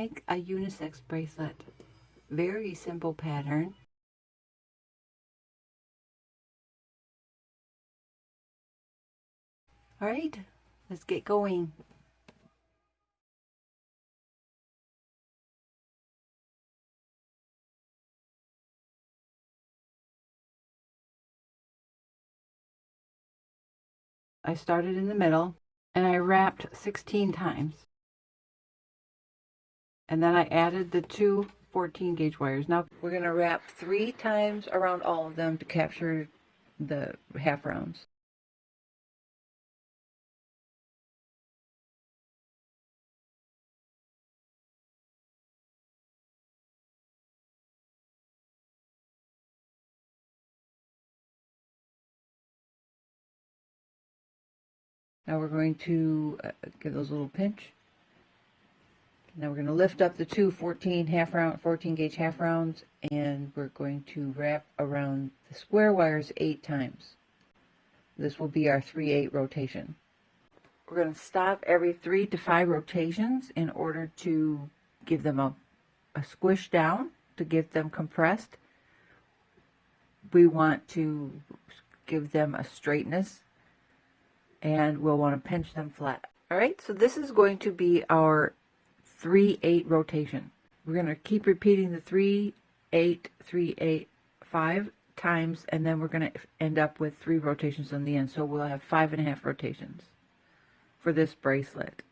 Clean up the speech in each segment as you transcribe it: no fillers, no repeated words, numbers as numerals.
make a unisex bracelet. Very simple pattern. All right, let's get going. I started in the middle and I wrapped 16 times. And then I added the two 14 gauge wires. Now we're going to wrap 3 times around all of them to capture the half rounds. Now we're going to give those a little pinch. Now we're going to lift up the two 14 gauge half rounds, and we're going to wrap around the square wires 8 times. This will be our 3/8 rotation. We're going to stop every 3 to 5 rotations in order to give them a squish down, to get them compressed. We want to give them a straightness, and we'll want to pinch them flat. All right, so this is going to be our 3/8 rotation. We're going to keep repeating the 3/8, 3/8, 5 times, and then we're going to end up with 3 rotations on the end. So we'll have 5.5 rotations for this bracelet.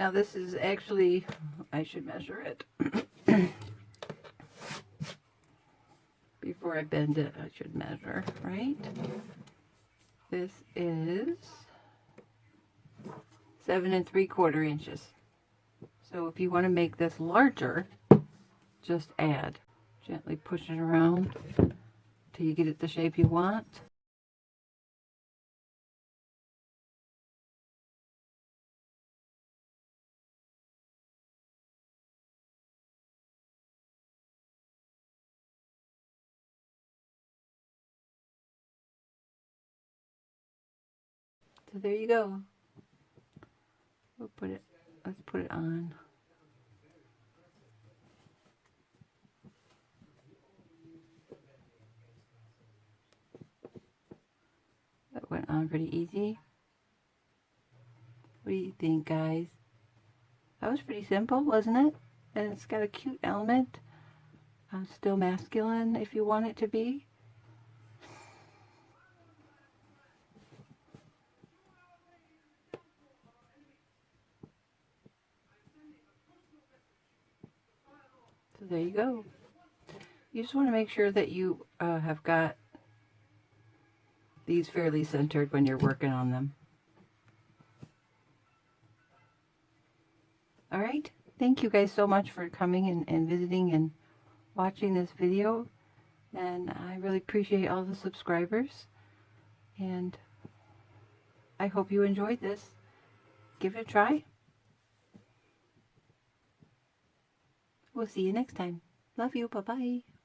Now this is actually, I should measure it. Before I bend it, I should measure, right? This is 7 3/4 inches. So if you want to make this larger, just add. Gently push it around till you get it the shape you want. So there you go. Let's put it on. That went on pretty easy. What do you think, guys? That was pretty simple, wasn't it? And it's got a cute element. Still masculine if you want it to be. So there you go. You just want to make sure that you have got these fairly centered when you're working on them. Alright, thank you guys so much for coming and visiting and watching this video. And I really appreciate all the subscribers. And I hope you enjoyed this. Give it a try. We'll see you next time. Love you. Bye-bye.